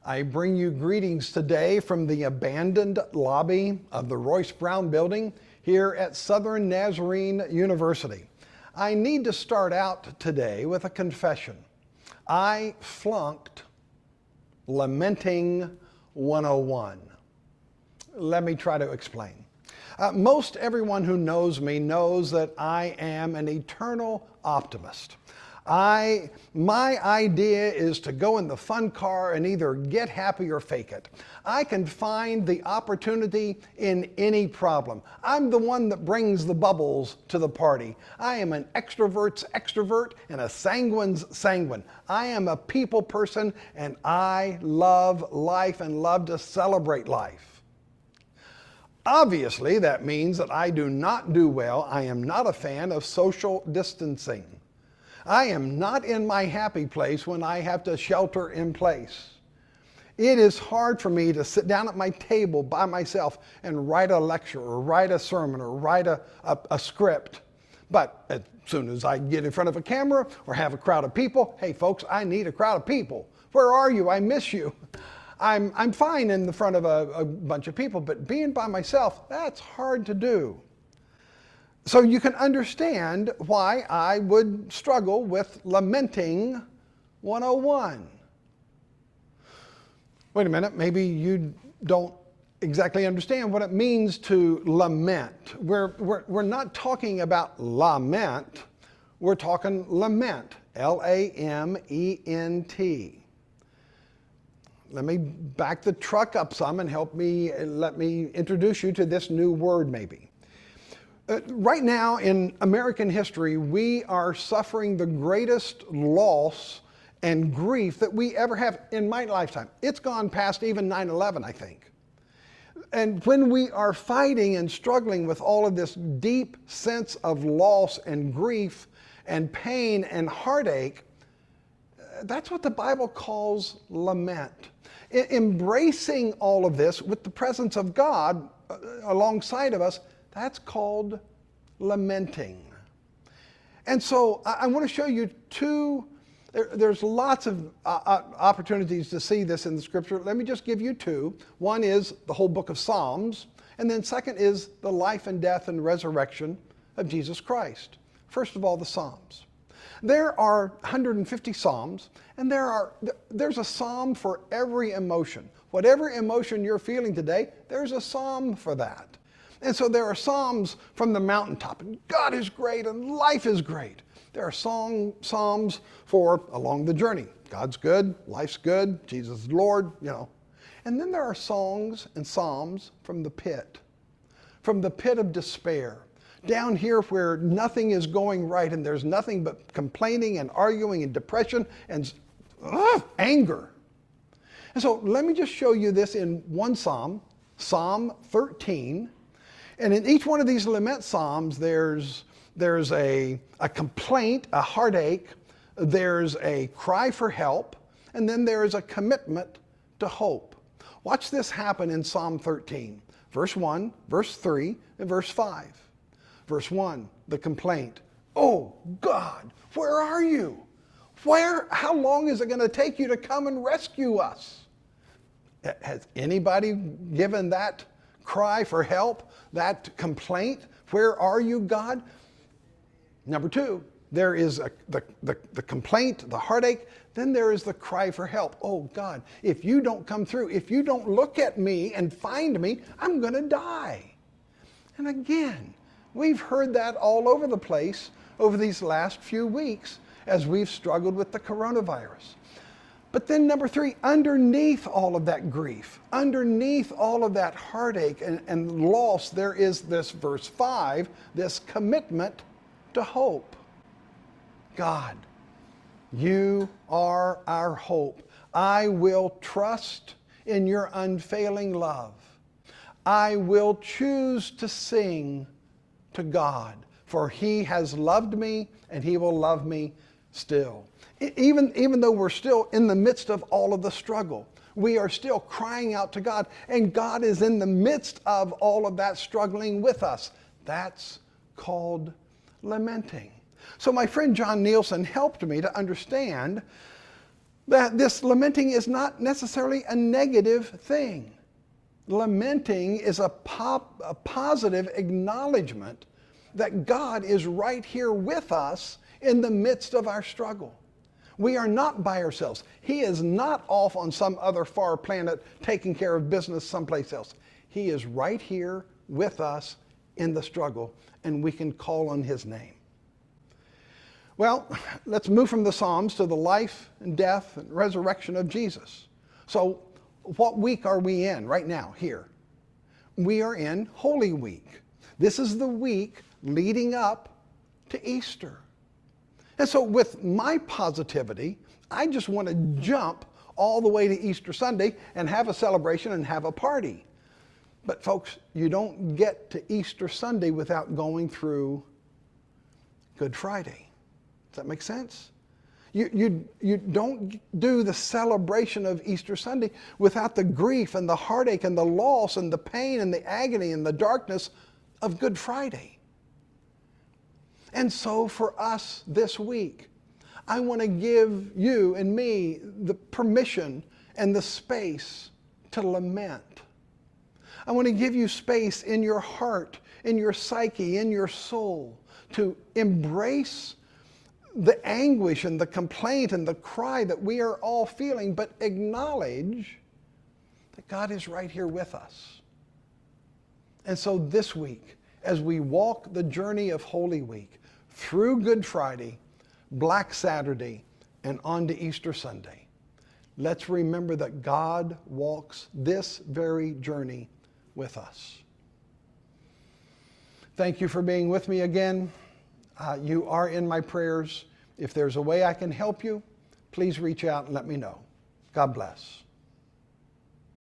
I bring you greetings today from the abandoned lobby of the Royce Brown Building here at Southern Nazarene University. I need to start out today with a confession. I flunked Lamenting 101. Let me try to explain. Most everyone who knows me knows that I am an eternal optimist. My idea is to go in the fun car and either get happy or fake it. I can find the opportunity in any problem. I'm the one that brings the bubbles to the party. I am an extrovert's extrovert and a sanguine's sanguine. I am a people person and I love life and love to celebrate life. Obviously, that means that I do not do well. I am not a fan of social distancing. I am not in my happy place when I have to shelter in place. It is hard for me to sit down at my table by myself and write a lecture or write a sermon or write a script. But as soon as I get in front of a camera or have a crowd of people, hey folks, I need a crowd of people. Where are you? I miss you. I'm fine in the front of a bunch of people, but being by myself, that's hard to do. So you can understand why I would struggle with Lamenting 101. Wait a minute, maybe you don't exactly understand what it means to lament. We're not talking about lament, we're talking lament, L-A-M-E-N-T. Let me back the truck up some and let me introduce you to this new word maybe. Right now in American history, we are suffering the greatest loss and grief that we ever have in my lifetime. It's gone past even 9/11, I think. And when we are fighting and struggling with all of this deep sense of loss and grief and pain and heartache, that's what the Bible calls lament. Embracing all of this with the presence of God alongside of us, that's called lamenting. And so I want to show you there's lots of opportunities to see this in the scripture. Let me just give you two. One is the whole book of Psalms, and then second is the life and death and resurrection of Jesus Christ. First of all, the Psalms. There are 150 Psalms, and there's a Psalm for every emotion. Whatever emotion you're feeling today, there's a Psalm for that. And so there are Psalms from the mountaintop, and God is great and life is great. There are Psalms for along the journey. God's good, life's good, Jesus is Lord, And then there are songs and Psalms from the pit of despair. Down here where nothing is going right and there's nothing but complaining and arguing and depression and anger. And so let me just show you this in one Psalm, Psalm 13. And in each one of these lament psalms, there's a complaint, a heartache, there's a cry for help, and then there is a commitment to hope. Watch this happen in Psalm 13, verse 1, verse 3, and verse 5. Verse 1, the complaint. Oh God, where are you? How long is it going to take you to come and rescue us? Has anybody given that cry for help, that complaint? Where are you, God? Number two, there is the complaint, the heartache. Then there is the cry for help. Oh God, if you don't come through, if you don't look at me and find me, I'm going to die. And again, we've heard that all over the place over these last few weeks as we've struggled with the coronavirus. But then number three, underneath all of that grief, underneath all of that heartache and loss, there is this verse 5, this commitment to hope. God, you are our hope. I will trust in your unfailing love. I will choose to sing to God, for he has loved me and he will love me still. Even though we're still in the midst of all of the struggle, we are still crying out to God, and God is in the midst of all of that struggling with us. That's called lamenting. So my friend John Nielsen helped me to understand that this lamenting is not necessarily a negative thing. Lamenting is a positive acknowledgement that God is right here with us in the midst of our struggle. We are not by ourselves. He is not off on some other far planet taking care of business someplace else. He is right here with us in the struggle, and we can call on His name. Well, let's move from the Psalms to the life and death and resurrection of Jesus. So, what week are we in right now here? We are in Holy Week. This is the week leading up to Easter. And so with my positivity, I just want to jump all the way to Easter Sunday and have a celebration and have a party. But folks, you don't get to Easter Sunday without going through Good Friday. Does that make sense? You don't do the celebration of Easter Sunday without the grief and the heartache and the loss and the pain and the agony and the darkness of Good Friday. And so for us this week, I want to give you and me the permission and the space to lament. I want to give you space in your heart, in your psyche, in your soul to embrace the anguish and the complaint and the cry that we are all feeling, but acknowledge that God is right here with us. And so this week, as we walk the journey of Holy Week through Good Friday, Black Saturday, and on to Easter Sunday, let's remember that God walks this very journey with us. Thank you for being with me again. You are in my prayers. If there's a way I can help you, please reach out and let me know. God bless.